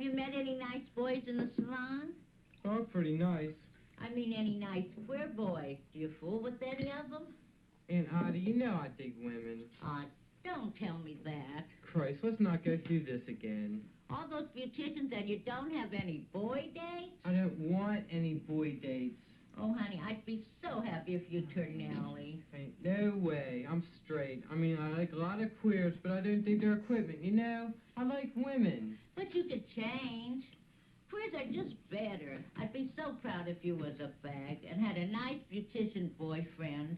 you met any nice boys in the salon? Oh, pretty nice. I mean, any nice queer boys. Do you fool with any of them? Aunt Ida, you know I dig women. Aw, don't tell me that. Christ, let's not go through this again. All those beauticians and you don't have any boy dates? I don't want any boy dates. Oh, honey, I'd be so happy if you turned Nellie. Ain't no way. I'm straight. I mean, I like a lot of queers, but I don't think they're equipment, you know? I like women. But you could change. Queers are just better. I'd be so proud if you was a fag and had a nice beautician boyfriend.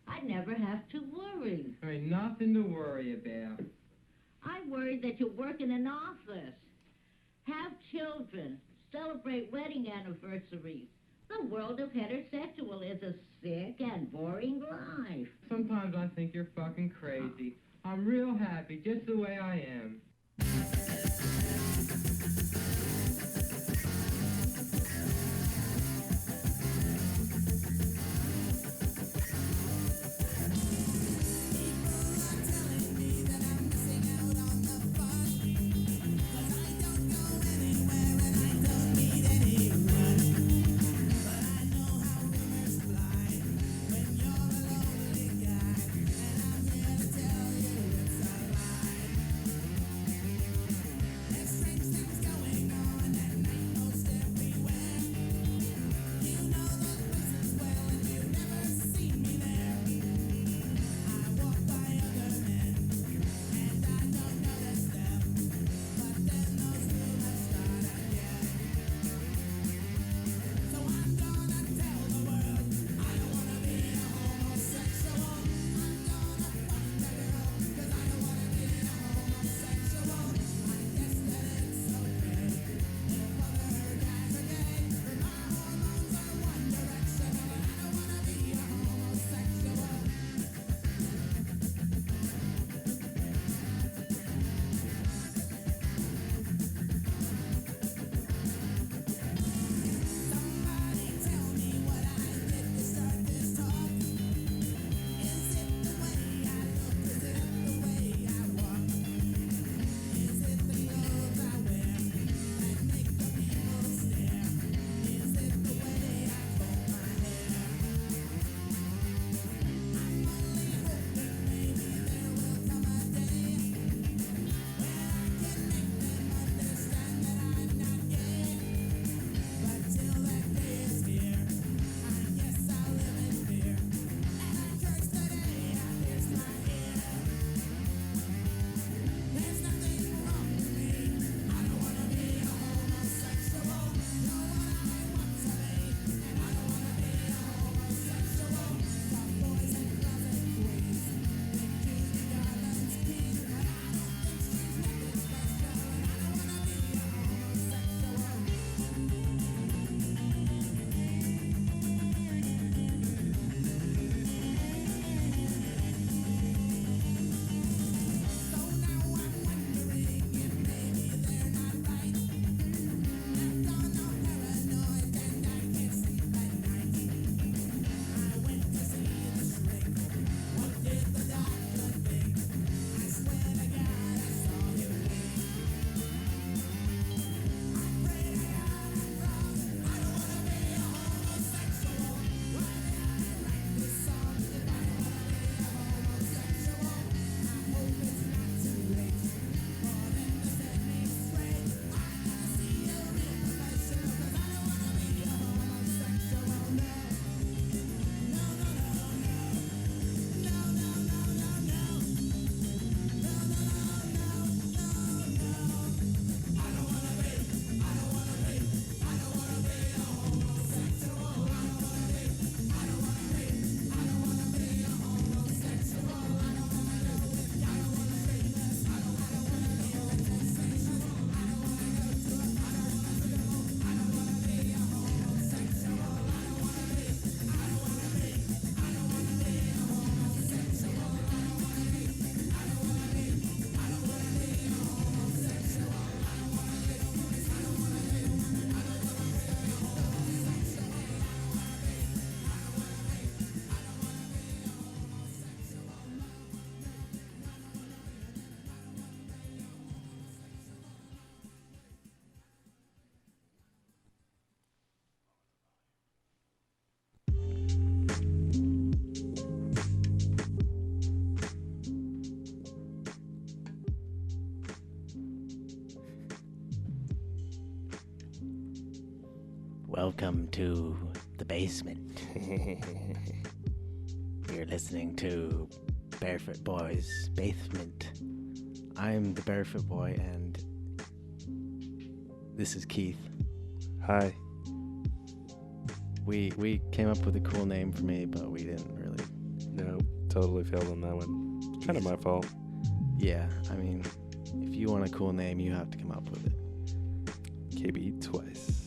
I'd never have to worry. Ain't nothing to worry about. I worry that you work in an office, have children, celebrate wedding anniversaries. The world of heterosexual is a sick and boring life. Sometimes I think you're fucking crazy. I'm real happy just the way I am. Welcome to the basement. You're listening to Barefoot Boy's Basement. I'm the Barefoot Boy, and this is Keith. Hi. We came up with a cool name for me, but we didn't really. No, totally failed on that one. Kind of my fault. Yeah, I mean, if you want a cool name, you have to come up with it. KB twice.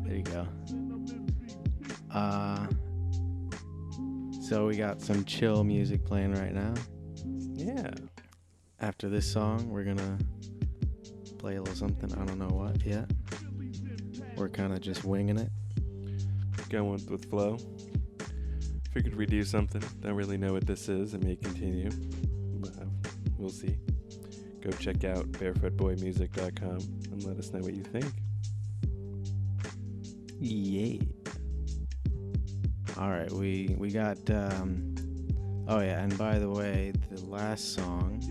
There you go. So we got some chill music playing right now. Yeah. After this song, we're gonna play a little something. I don't know what yet. We're kind of just winging it. Going with flow. Figured we'd do something. Don't really know what this is. It may continue. But we'll see. Go check out barefootboymusic.com and let us know what you think. Yeah. All right, we got. Oh yeah, and by the way, the last song,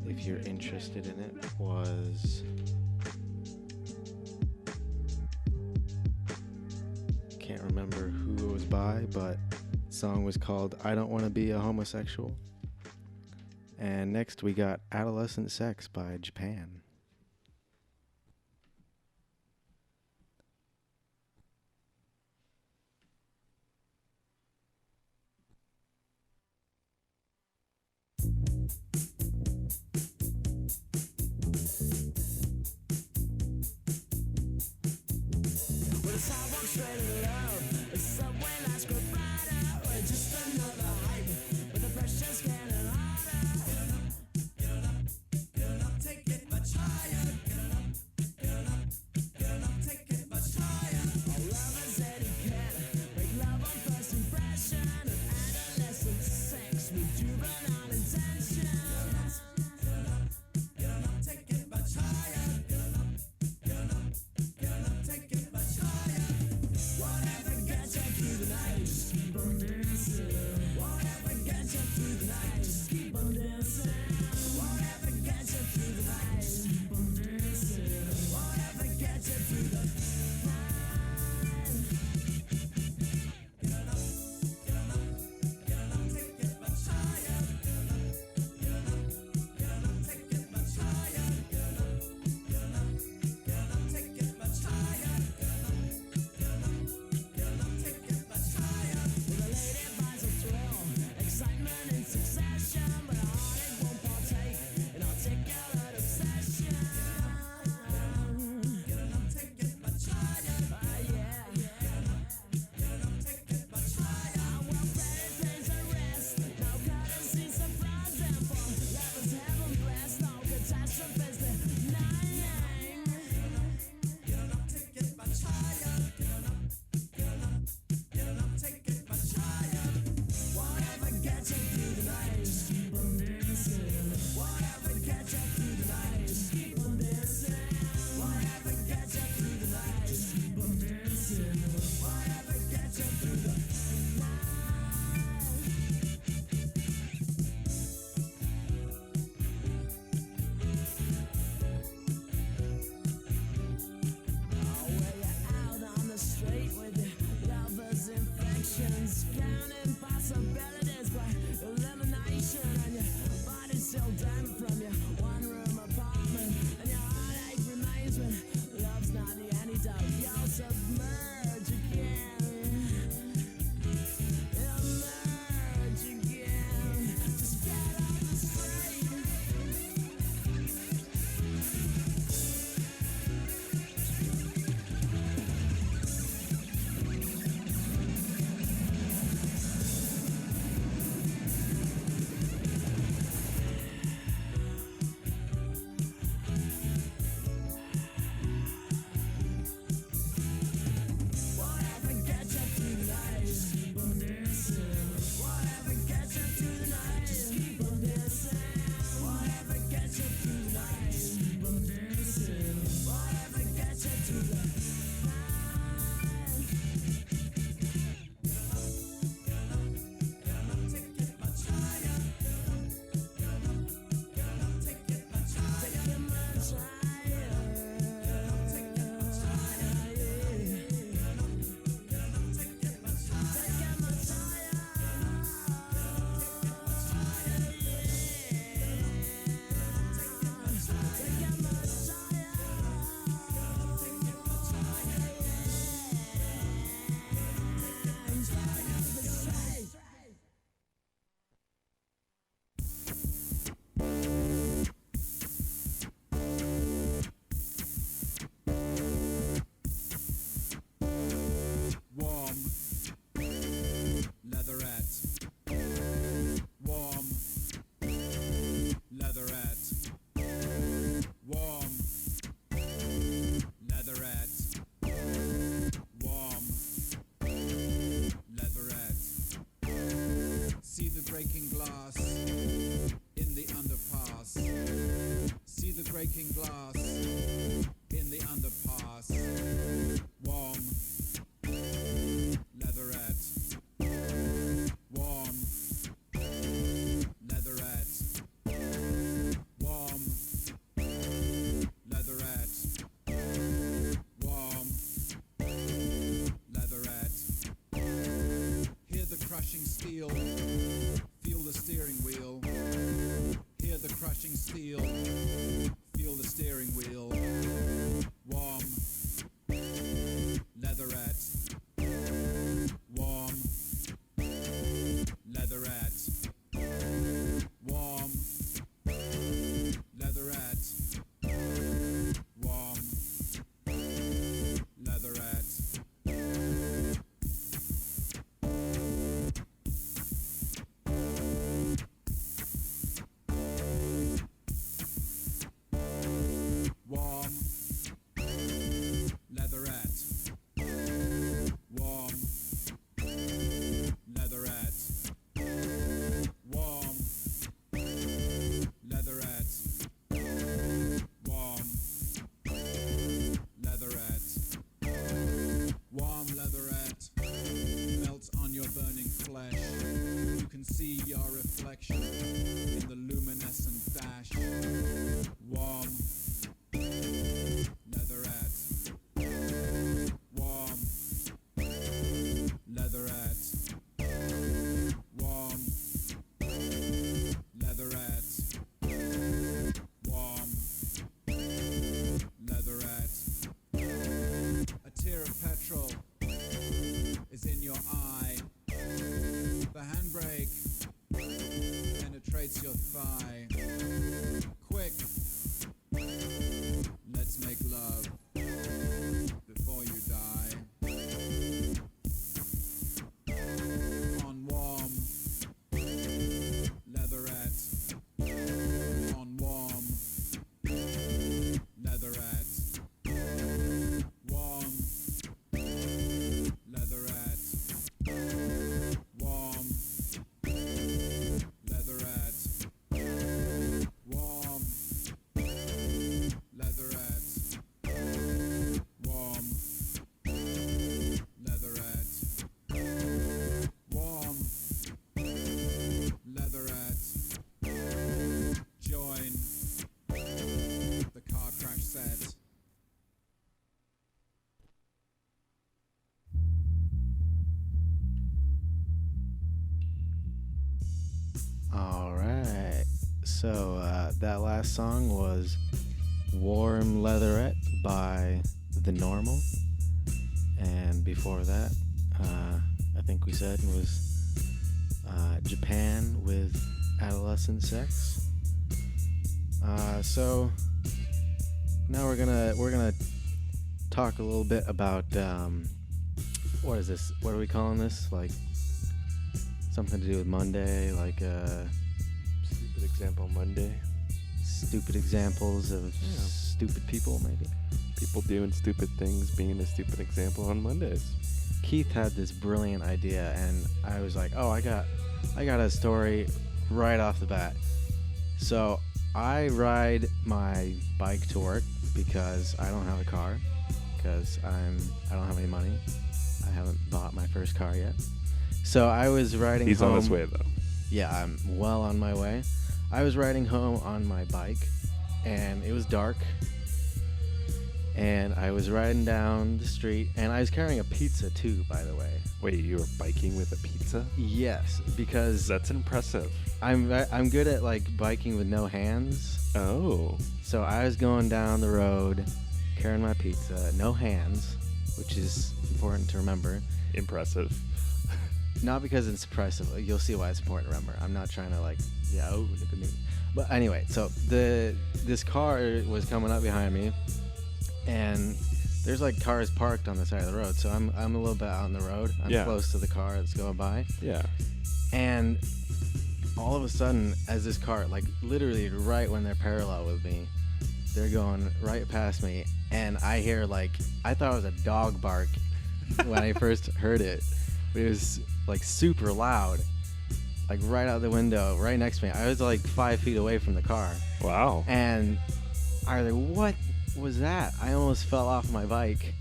if you're interested in it, was. Can't remember who it was by, but the song was called "I Don't Want to Be a Homosexual." And next we got "Adolescent Sex" by Japan. Why breaking glass in the underpass. See the breaking glass in the underpass. Warm, leatherette. Warm, leatherette. Warm, leatherette. Warm, leatherette. Hear the crushing steel, feel the steering wheel. Hear the crushing steel, feel the steering wheel. Warm, leatherette. Warm, leatherette. Warm, leatherette. Warm, leatherette. Warm, leatherette. Warm, leatherette. Warm, leatherette. Warm, leatherette. Warm leatherette melts on your burning flesh. You can see your reflection in the luminescent dash. Warm, leatherette. Warm, leatherette. Warm, leatherette. Warm, leatherette. A tear of petrol is in your eye. The handbrake penetrates your thigh. Quick, let's make love before you die. On warm, leatherette. On warm, leatherette. Warm, leatherette. Warm, leatherette. Warm, leatherette. Warm, leatherette. Warm, leatherette. Join the car crash set. All right. So that last song was Warm Leatherette by The Normal. And before that, I think we said was Japan with Adolescent Sex. So now we're gonna talk a little bit about what is this? What are we calling this? Like something to do with Monday, like Stupid example Monday. stupid examples of stupid people, maybe. People doing stupid things, being a stupid example on Mondays. Keith had this brilliant idea, and I was like, oh, I got a story right off the bat. So I ride my bike to work because I don't have a car, because I don't have any money. I haven't bought my first car yet. So I was riding He's home. on his way, though. Yeah, I'm well on my way. I was riding home on my bike, and it was dark. And I was riding down the street, and I was carrying a pizza too, by the way. Wait, you were biking with a pizza? Yes, because That's impressive. I'm good at like biking with no hands. Oh. So I was going down the road, carrying my pizza, no hands, which is important to remember. Impressive. Not because it's impressive. You'll see why it's important to remember. I'm not trying to like, yeah, oh, look at me. But anyway, so this car was coming up behind me, and there's like cars parked on the side of the road. So I'm a little bit out on the road. I'm close to the car that's going by. Yeah. And all of a sudden, as this car, like literally right when they're parallel with me, they're going right past me, and I hear like, I thought it was a dog bark when I first heard it. It was like super loud, like right out the window, right next to me. I was like 5 feet away from the car. Wow. And I was like, what was that? I almost fell off my bike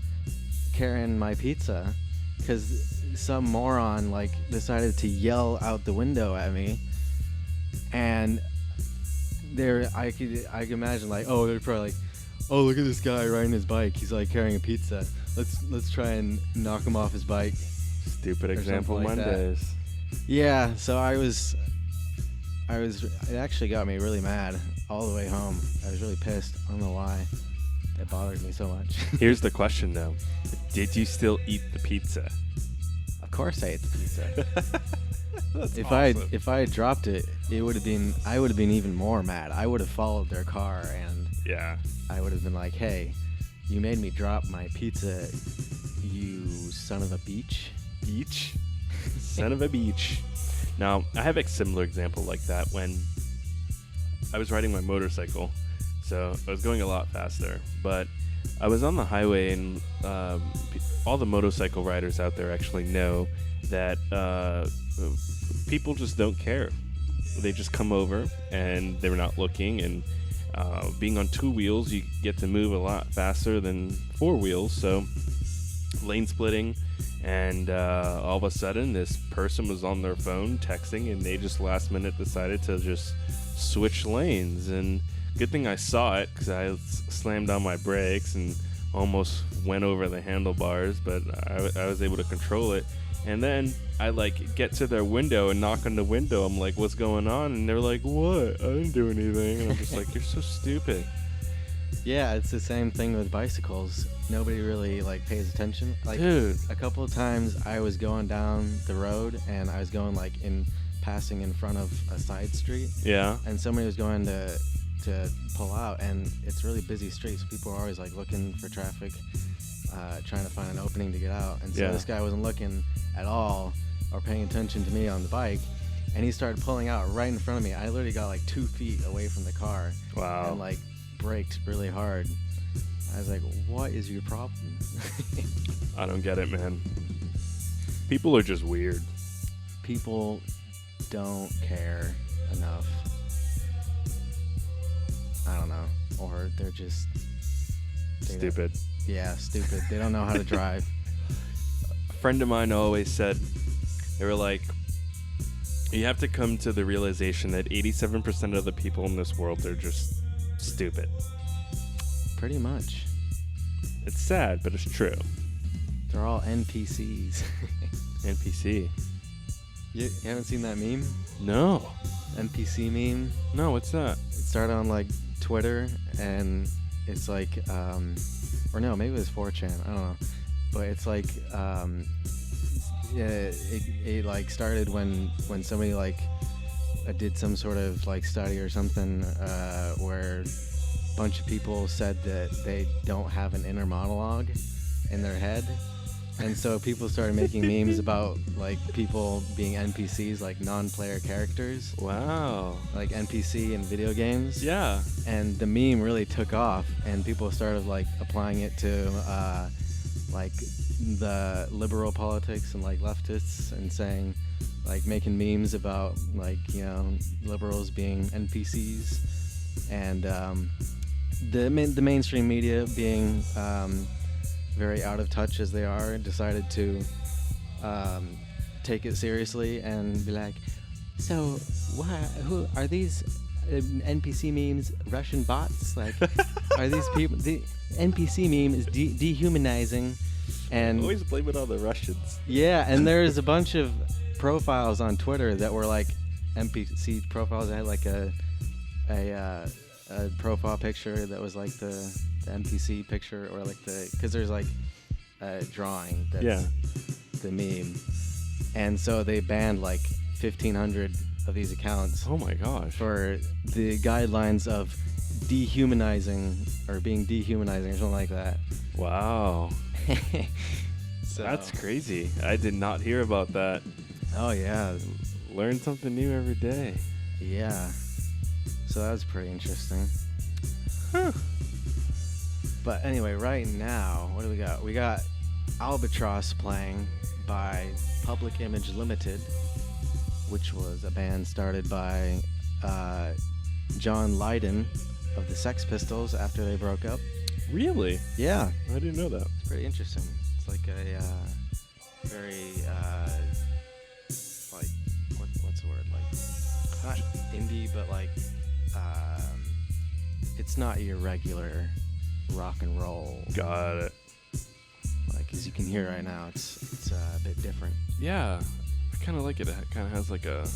carrying my pizza because some moron like decided to yell out the window at me. And I could imagine like, oh, they're probably like, oh, look at this guy riding his bike. He's like carrying a pizza. Let's try and knock him off his bike. Stupid example like Mondays. Yeah, so I was. It actually got me really mad all the way home. I was really pissed. I don't know why. It bothered me so much. Here's the question though: did you still eat the pizza? Of course, I ate the pizza. That's If awesome. I had dropped it, I would have been even more mad. I would have followed their car and Yeah. I would have been like, "Hey, you made me drop my pizza, you son of a beach." Beach. Son of a beach. Now, I have a similar example like that when I was riding my motorcycle. So I was going a lot faster, but I was on the highway, and all the motorcycle riders out there actually know that people just don't care. They just come over and they're not looking, and being on two wheels, you get to move a lot faster than four wheels. So lane splitting, and all of a sudden this person was on their phone texting, and they just last minute decided to just switch lanes. And good thing I saw it, because I slammed on my brakes and almost went over the handlebars, but I was able to control it. And then I like get to their window and knock on the window. I'm like, what's going on? And they're like, what? I didn't do anything. And I'm just like, you're so stupid. Yeah, it's the same thing with bicycles. Nobody really like pays attention. Like, Dude. a couple of times I was going down the road and I was going like passing in front of a side street, Yeah. and somebody was going to pull out, and it's really busy street, so people are always like looking for traffic, trying to find an opening to get out. And so Yeah. this guy wasn't looking at all or paying attention to me on the bike, and he started pulling out right in front of me. I literally got like 2 feet away from the car. Wow. And like braked really hard. I was like, what is your problem? I don't get it, man. People are just weird. People don't care enough. I don't know. Or they're just they don't- Stupid. Yeah, stupid. They don't know how to drive. A friend of mine always said, they were like, you have to come to the realization that 87% of the people in this world are just stupid. Pretty much. It's sad, but it's true. They're all NPCs. NPC. You haven't seen that meme? No. NPC meme? No, what's that? It started on like Twitter, and it's like, or no, maybe it was 4chan. I don't know. But it's like, yeah, it like started when somebody like did some sort of like study or something where a bunch of people said that they don't have an inner monologue in their head. And so people started making memes about like people being NPCs, like non-player characters, Wow. like NPC in video games. Yeah. And the meme really took off, and people started like applying it to like the liberal politics and like leftists, and saying like making memes about like, you know, liberals being NPCs, and the mainstream media being very out of touch as they are, decided to take it seriously and be like, so who are these NPC memes Russian bots? Like, are these people? The NPC meme is dehumanizing, and Always blame it on the Russians. yeah, and there's a bunch of profiles on Twitter that were like NPC profiles that had like a profile picture that was like the NPC picture, or like because there's like a drawing that's Yeah. the meme, and so they banned like 1,500 of these accounts Oh my gosh. for the guidelines of dehumanizing or being dehumanizing or something like that. Wow. So, That's crazy. I did not hear about that. oh yeah, Learn something new every day. yeah. So that was pretty interesting. Huh. But anyway, right now, what do we got? We got Albatross playing by Public Image Limited which was a band started by John Lydon of the Sex Pistols after they broke up. Really? Yeah, I didn't know that. it's pretty interesting. It's like a very like what's the word, like not indie, but like it's not your regular rock and roll. Got it. Like as you can hear right now, it's a bit different. Yeah, I kind of like it. It kind of has like a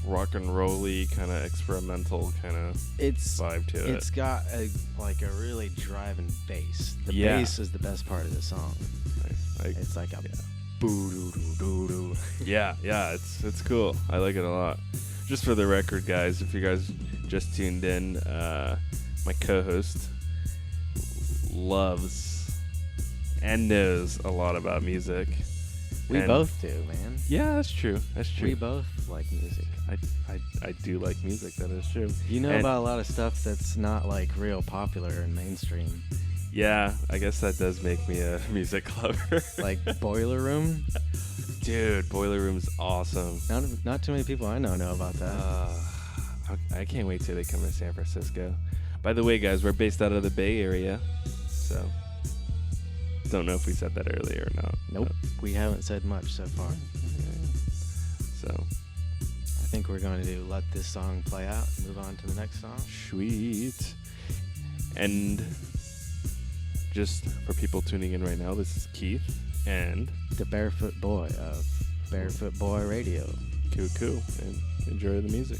rock and rolly kind of experimental kind of vibe to it. It's got a really driving bass. The Yeah. bass is the best part of the song. It's like a boo doo doo doo doo. Yeah, it's cool. I like it a lot. Just for the record, guys, if you guys just tuned in, my co-host loves and knows a lot about music. We And both do, man. Yeah, that's true. That's true. We both like music. I do like music. That is true. You know And- about a lot of stuff that's not like real popular and mainstream, Yeah, I guess that does make me a music lover. like Boiler Room. Dude, Boiler Room's awesome. Not too many people I know about that. I can't wait till they come to San Francisco. By the way, guys, we're based out of the Bay Area, so don't know if we said that earlier or not. Nope, we haven't said much so far. So I think we're going to let this song play out and move on to the next song. sweet. And just for people tuning in right now, this is Keith and The Barefoot Boy of Barefoot Boy Radio. Cool, and enjoy the music.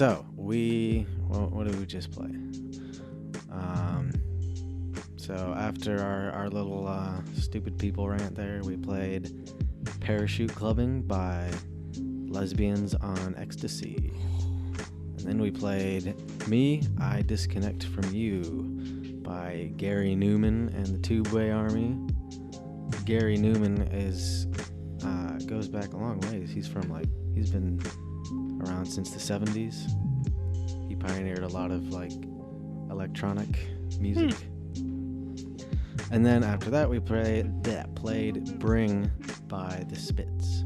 So what did we just play? So after our little stupid people rant there, we played Parachute Clubbing by Lesbians on Ecstasy. And then we played Me, I Disconnect From You by Gary Newman and the Tubeway Army. Gary Newman goes back a long ways. He's been around since the 70s. He pioneered a lot of electronic music. And then after that we played Bring by the Spits.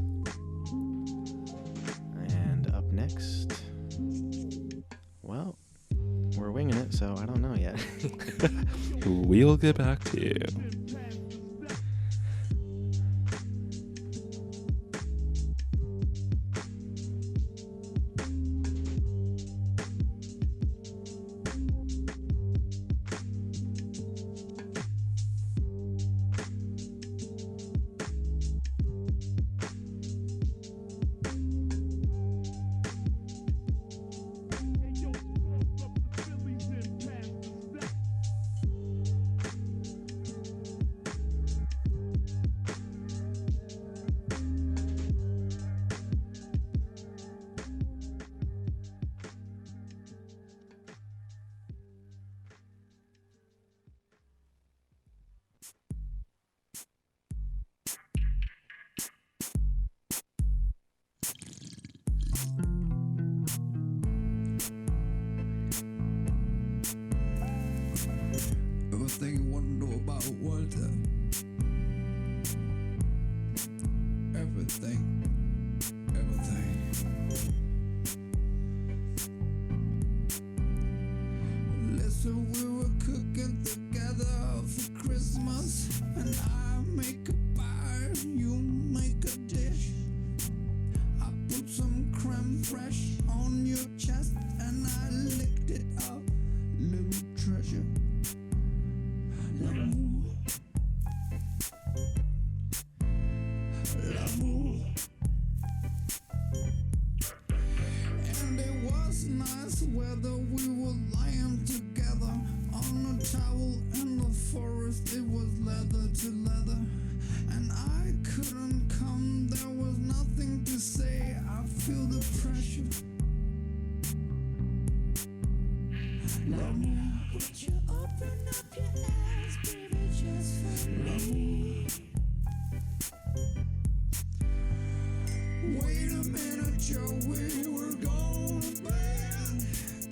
And up next, well, we're winging it, so I don't know yet. We'll get back to you. Everything you want to know about Walter. Everything. Listen, we were cooking together for Christmas, and I make a pie, you make a dish. I put some creme fraiche on your chest, and I licked it up, little treasure. L'amour. And it was nice weather, we were lying together on a towel in the forest, it was leather to leather. And I couldn't come, there was nothing to say, I feel the pressure. L'amour. Would you open up your eyes, baby, just for me? Wait a minute, Joey, we're going to bed.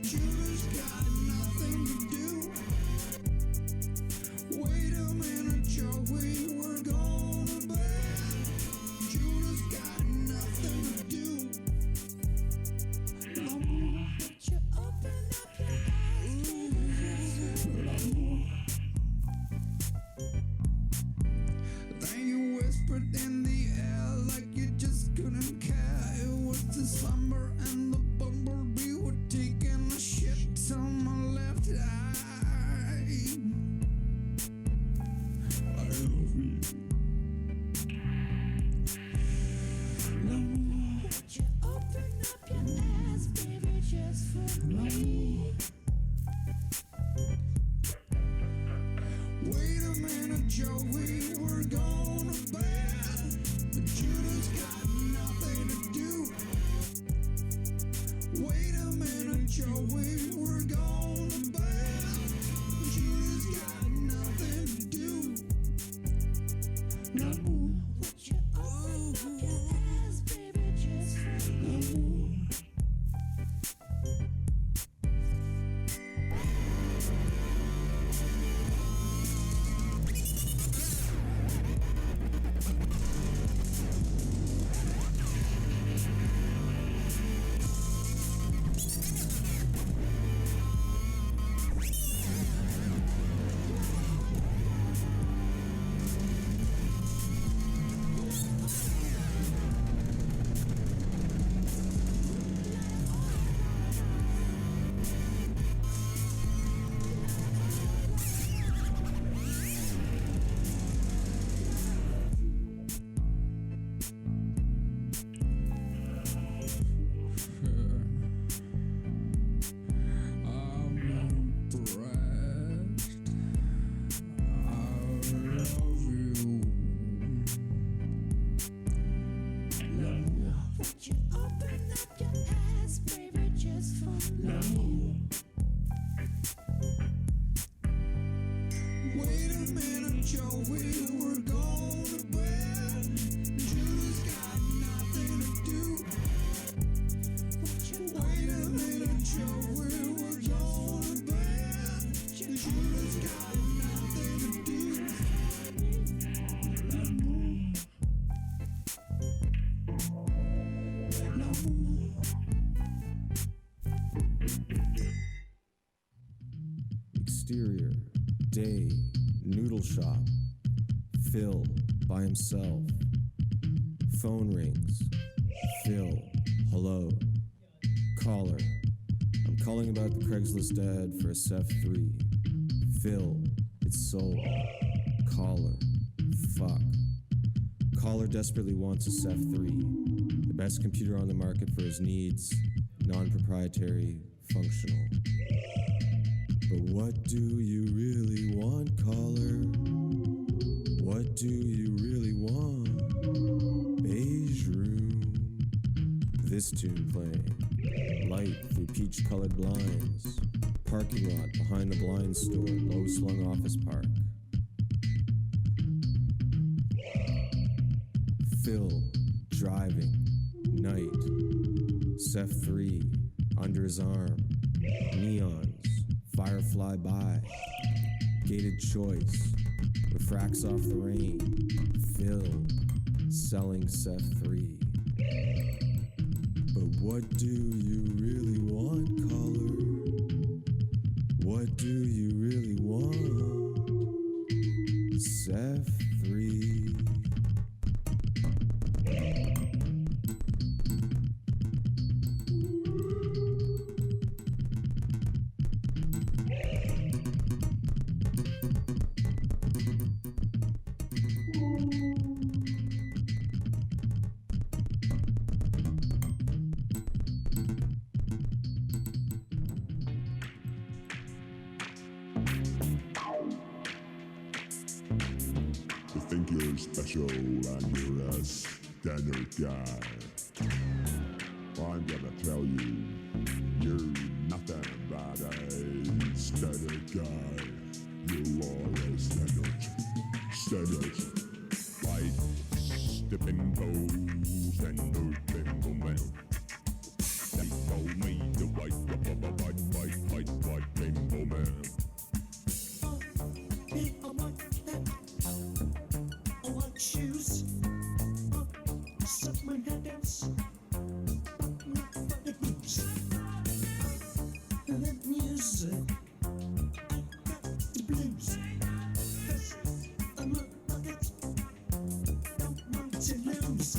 Judas got nothing to do. Wait a minute, Joey, we're going to bed. Judas got nothing to do. L'amour. Would you open up your eyes, l'amour. Then you whispered in the air like you just couldn't care. It was December and the bumblebee were taking a shit on my left eye. I love you. L'amour. Would you open up your eyes, baby, just for me? Wait a minute, Joey, we're going to bed. But Judas got nothing to do. Wait a minute, Joey, we're going to bed. Judas got nothing to do. L'amour. Would you open up your eyes, baby, just for l'amour? Wait a minute, Joey, we're going to bed. Julie's got nothing to do. Wait a minute, Joey, we're going to bed. Julie's got nothing to do. Exterior, day, noodle shop. Phil, by himself. Phone rings. Phil, hello. Caller, I'm calling about the Craigslist ad for a Ceph 3. Phil, it's sold. Caller, fuck. Caller desperately wants a Ceph 3. The best computer on the market for his needs. Non-proprietary, functional. But what do you really want, caller? What do you really want? Beige room. This tune playing. Light through peach-colored blinds. Parking lot behind the blind store. Low-slung office park. Phil, driving. Night. Ceph 3. Under his arm. Neons. Firefly by. Gated choice. Refracts off the rain. Phil. Selling Ceph 3. But what do you really want, caller? What do you really want? Ceph 3. You think you're special and you're a standard guy. I'm gonna tell you, you're nothing but a standard guy. You are a standard. Like stepping toes and open mouth. They told me to white rainbow man. White shoes, suck my hands, the blues, that music, the blues. I'm a bucket, don't want to lose.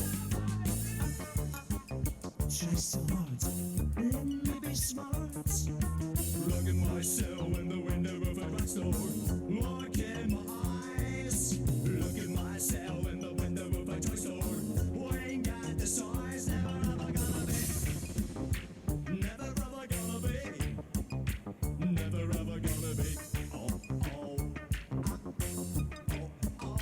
Try so hard, let me be smart. Look at myself in the window of a drugstore. Look in my eyes. Look at myself in the window of a toy store. We ain't got the size, never ever gonna be. Never ever gonna be. Never ever gonna be. Oh, oh, oh, oh, oh.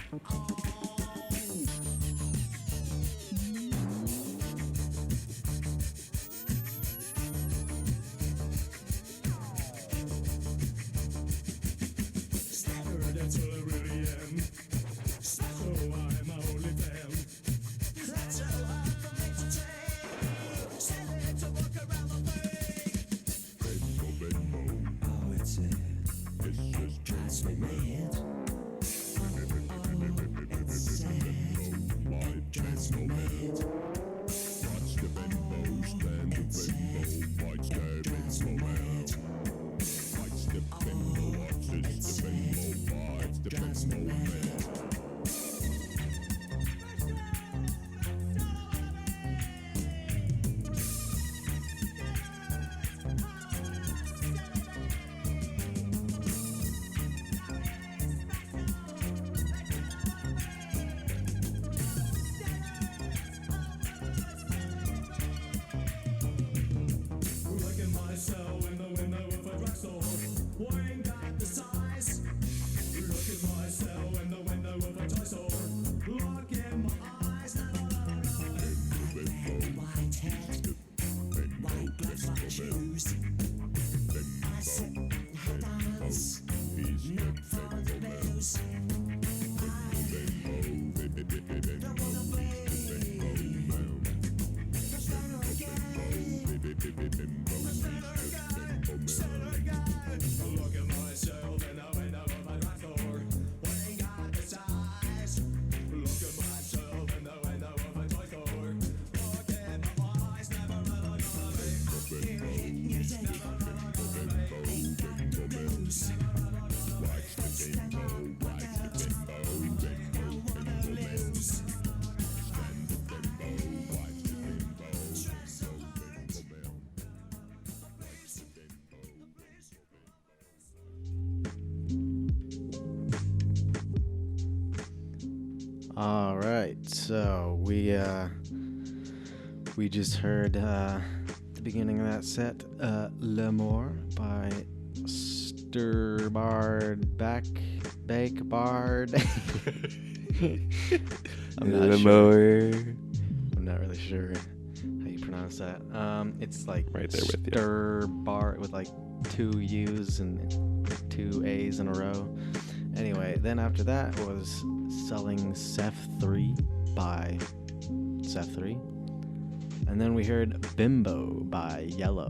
Staggered until I really am. Special, I'm my only fan. That's how I like to take. Send it to walk around the thing. Rainbow. Oh, it's it. It's just Drives me mad. Oh, it's sad. It drives me mad. Watch the rainbow, stand the rainbow, watch the rainbow man. Watch the rainbow, watch this, the rainbow, watch the Drives me rainbow man. mad. All right, so we just heard the beginning of that set, L'Amour by Bake Bard. I'm not sure. I'm not really sure how you pronounce that. It's like Right there with you. Sturbard with like 2 U's and 2 A's in a row. Anyway, then after that was Selling Seth 3 by Seth 3. And then we heard Bimbo by Yellow.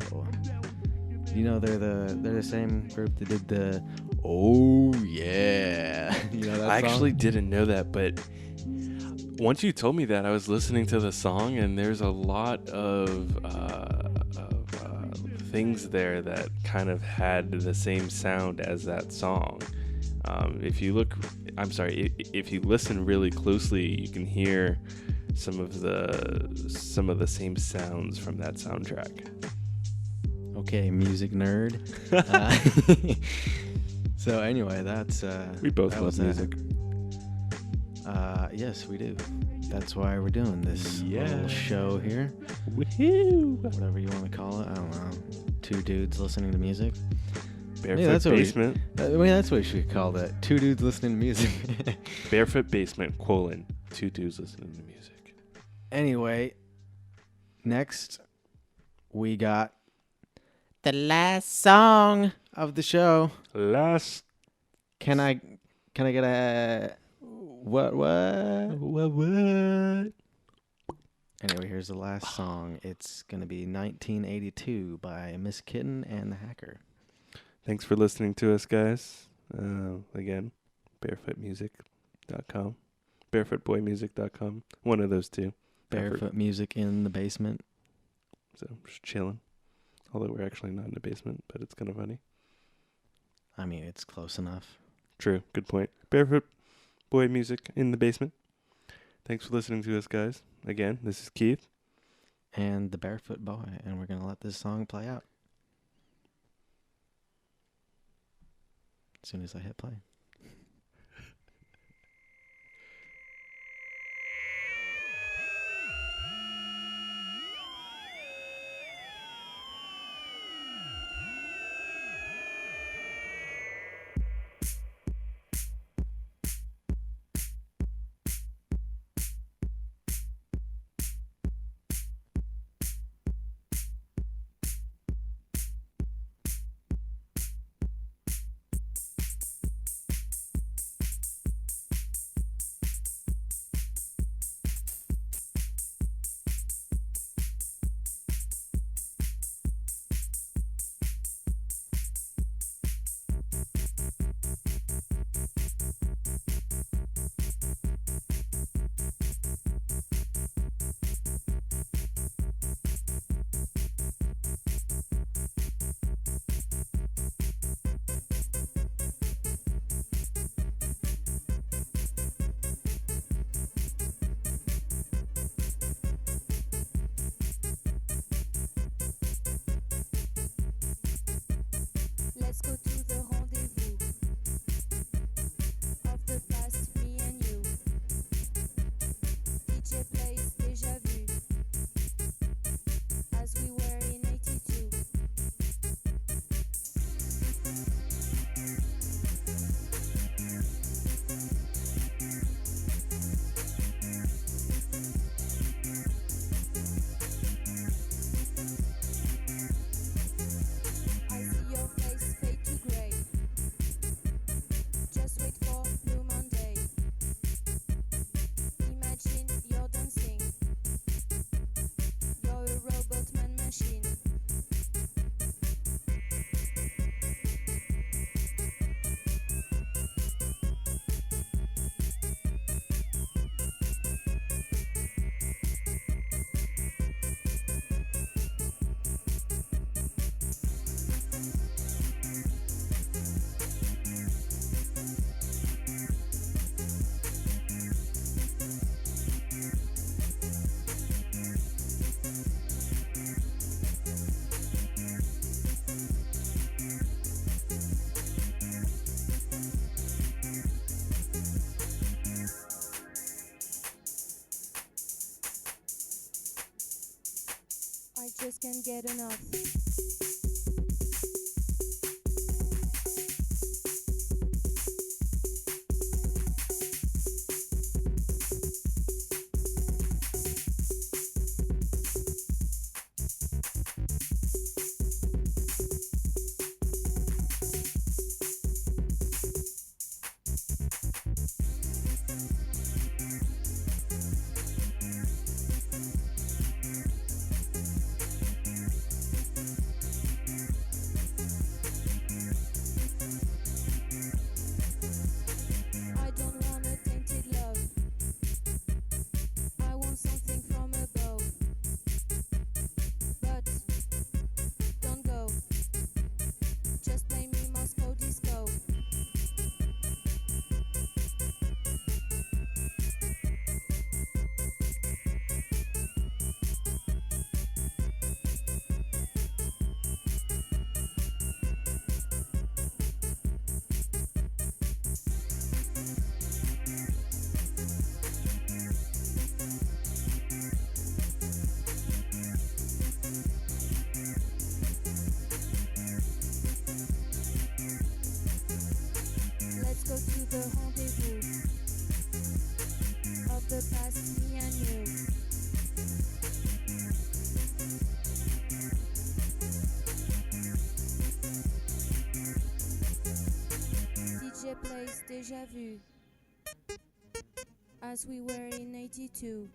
You know they're the same group that did the Oh Yeah. You know that I song? actually didn't know that, but once you told me that, I was listening to the song, and there's a lot of things there that kind of had the same sound as that song. If you listen really closely, you can hear some of the same sounds from that soundtrack. Okay, music nerd. So anyway, that's We both that love was that. music. Yes, we do. That's why we're doing this Yeah. little show here. Woohoo! Whatever you want to call it. I don't know. 2 dudes listening to music. Barefoot that's what Basement. That's what we should call that. 2 dudes listening to music. Barefoot Basement, 2 dudes listening to music. Anyway, next we got the last song of the show. Last. Can I get a what? Anyway, here's the last song. It's gonna be 1982 by Miss Kitten and the Hacker. Thanks for listening to us, guys. Again, barefootmusic.com, barefootboymusic.com. One of those two. Barefoot music in the basement. So just chilling. Although we're actually not in the basement, but it's kind of funny. I mean, it's close enough. True. Good point. Barefoot Boy Music in the basement. Thanks for listening to us, guys. Again, this is Keith. And the Barefoot Boy, and we're gonna let this song play out as soon as I hit play. just can't get enough. I don't want a tainted love. I want something from above. But don't go. Just play me Moscow disco. Let's go to the rendezvous of the past, me and you. DJ plays Déjà Vu as we were in '82.